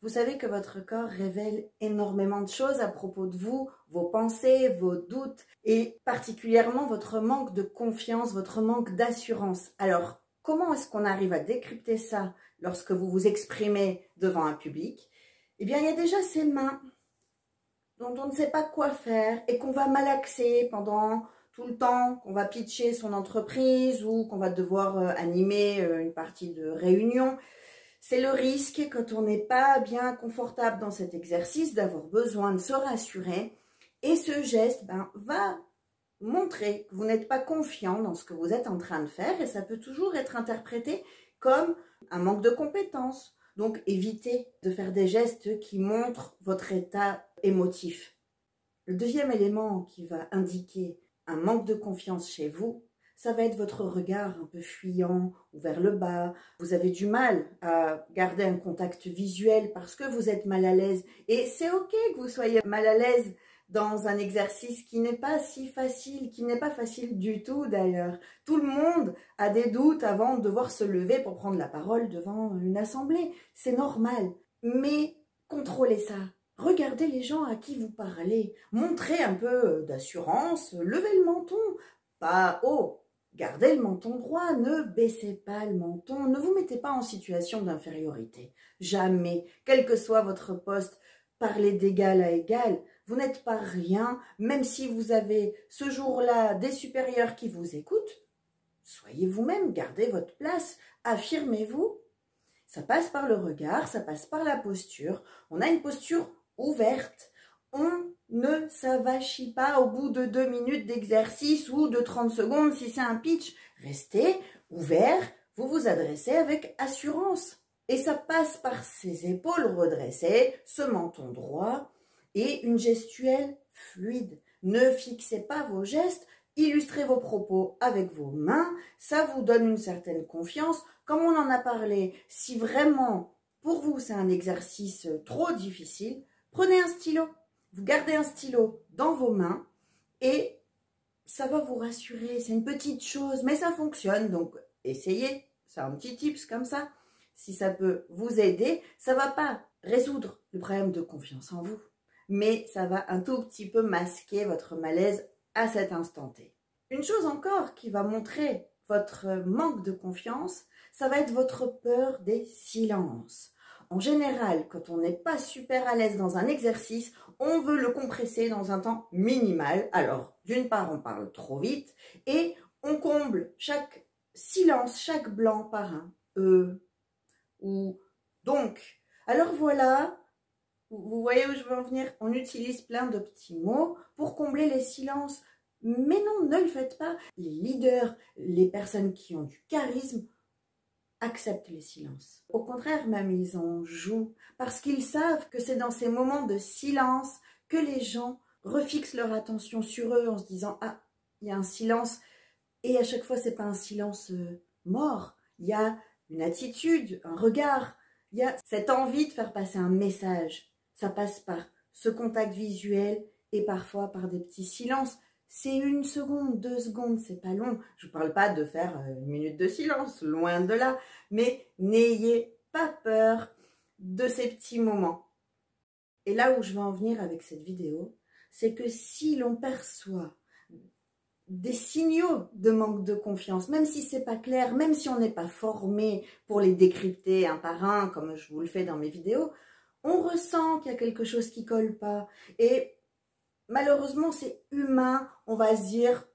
Vous savez que votre corps révèle énormément de choses à propos de vous, vos pensées, vos doutes et particulièrement votre manque de confiance, votre manque d'assurance. Alors, comment est-ce qu'on arrive à décrypter ça lorsque vous vous exprimez devant un public? Eh bien, il y a déjà ces mains dont on ne sait pas quoi faire et qu'on va malaxer pendant tout le temps, qu'on va pitcher son entreprise ou qu'on va devoir animer une partie de réunion. C'est le risque, quand on n'est pas bien confortable dans cet exercice, d'avoir besoin de se rassurer. Et ce geste va montrer que vous n'êtes pas confiant dans ce que vous êtes en train de faire et ça peut toujours être interprété comme un manque de compétences. Donc, évitez de faire des gestes qui montrent votre état émotif. Le deuxième élément qui va indiquer un manque de confiance chez vous, ça va être votre regard un peu fuyant ou vers le bas. Vous avez du mal à garder un contact visuel parce que vous êtes mal à l'aise. Et c'est ok que vous soyez mal à l'aise dans un exercice qui n'est pas si facile, qui n'est pas facile du tout d'ailleurs. Tout le monde a des doutes avant de devoir se lever pour prendre la parole devant une assemblée. C'est normal. Mais contrôlez ça. Regardez les gens à qui vous parlez. Montrez un peu d'assurance. Levez le menton. Pas haut. Gardez le menton droit, ne baissez pas le menton, ne vous mettez pas en situation d'infériorité. Jamais, quel que soit votre poste, parlez d'égal à égal. Vous n'êtes pas rien, même si vous avez ce jour-là des supérieurs qui vous écoutent. Soyez vous-même, gardez votre place, affirmez-vous. Ça passe par le regard, ça passe par la posture. On a une posture ouverte. On ne s'avachit pas au bout de 2 minutes d'exercice ou de 30 secondes si c'est un pitch. Restez ouvert, vous vous adressez avec assurance. Et ça passe par ces épaules redressées, ce menton droit et une gestuelle fluide. Ne fixez pas vos gestes, illustrez vos propos avec vos mains. Ça vous donne une certaine confiance. Comme on en a parlé, si vraiment pour vous c'est un exercice trop difficile, prenez un stylo. Vous gardez un stylo dans vos mains et ça va vous rassurer. C'est une petite chose, mais ça fonctionne. Donc, essayez. C'est un petit tips comme ça. Si ça peut vous aider, ça ne va pas résoudre le problème de confiance en vous. Mais ça va un tout petit peu masquer votre malaise à cet instant T. Une chose encore qui va montrer votre manque de confiance, ça va être votre peur des silences. En général, quand on n'est pas super à l'aise dans un exercice, on veut le compresser dans un temps minimal. Alors, d'une part, on parle trop vite et on comble chaque silence, chaque blanc par un ou donc. Alors voilà, vous voyez où je veux en venir? On utilise plein de petits mots pour combler les silences. Mais non, ne le faites pas. Les leaders, les personnes qui ont du charisme, acceptent les silences. Au contraire, même, ils en jouent parce qu'ils savent que c'est dans ces moments de silence que les gens refixent leur attention sur eux en se disant « Ah, il y a un silence ». Et à chaque fois, c'est pas un silence mort. Il y a une attitude, un regard. Il y a cette envie de faire passer un message. Ça passe par ce contact visuel et parfois par des petits silences. C'est 1 seconde, 2 secondes, c'est pas long. Je ne parle pas de faire 1 minute de silence, loin de là. Mais n'ayez pas peur de ces petits moments. Et là où je veux en venir avec cette vidéo, c'est que si l'on perçoit des signaux de manque de confiance, même si c'est pas clair, même si on n'est pas formé pour les décrypter un par un, comme je vous le fais dans mes vidéos, on ressent qu'il y a quelque chose qui colle pas. Et malheureusement, c'est humain. On va se dire,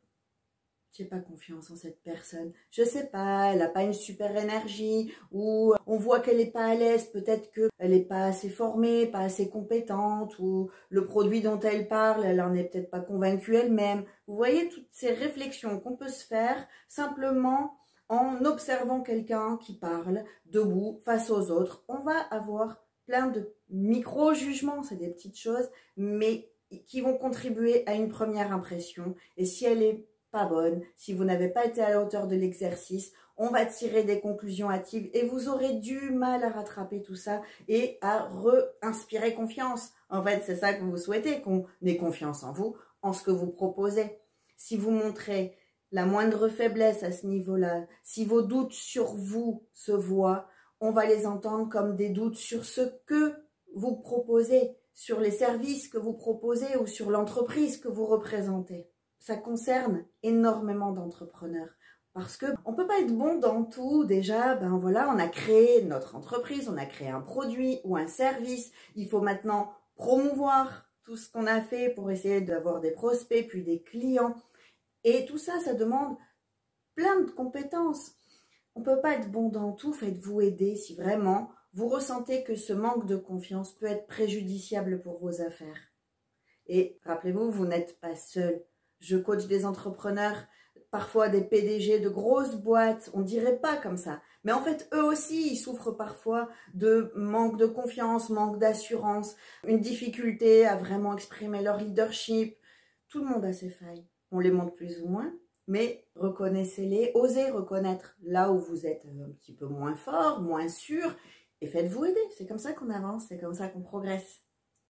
j'ai pas confiance en cette personne. Je sais pas, elle a pas une super énergie, ou on voit qu'elle est pas à l'aise. Peut-être qu'elle est pas assez formée, pas assez compétente, ou le produit dont elle parle, elle en est peut-être pas convaincue elle-même. Vous voyez toutes ces réflexions qu'on peut se faire simplement en observant quelqu'un qui parle debout face aux autres. On va avoir plein de micro-jugements, c'est des petites choses, mais qui vont contribuer à une première impression. Et si elle est pas bonne, si vous n'avez pas été à la hauteur de l'exercice, on va tirer des conclusions hâtives et vous aurez du mal à rattraper tout ça et à re-inspirer confiance. En fait, c'est ça que vous souhaitez, qu'on ait confiance en vous, en ce que vous proposez. Si vous montrez la moindre faiblesse à ce niveau-là, si vos doutes sur vous se voient, on va les entendre comme des doutes sur ce que vous proposez, sur les services que vous proposez ou sur l'entreprise que vous représentez. Ça concerne énormément d'entrepreneurs. Parce qu'on ne peut pas être bon dans tout. Déjà, ben voilà, on a créé notre entreprise, on a créé un produit ou un service. Il faut maintenant promouvoir tout ce qu'on a fait pour essayer d'avoir des prospects, puis des clients. Et tout ça, ça demande plein de compétences. On ne peut pas être bon dans tout. Faites-vous aider si vraiment vous ressentez que ce manque de confiance peut être préjudiciable pour vos affaires. Et rappelez-vous, vous n'êtes pas seul. Je coach des entrepreneurs, parfois des PDG de grosses boîtes, on ne dirait pas comme ça. Mais en fait, eux aussi, ils souffrent parfois de manque de confiance, manque d'assurance, une difficulté à vraiment exprimer leur leadership. Tout le monde a ses failles. On les montre plus ou moins, mais reconnaissez-les, osez reconnaître là où vous êtes un petit peu moins fort, moins sûr, et faites-vous aider. C'est comme ça qu'on avance, c'est comme ça qu'on progresse.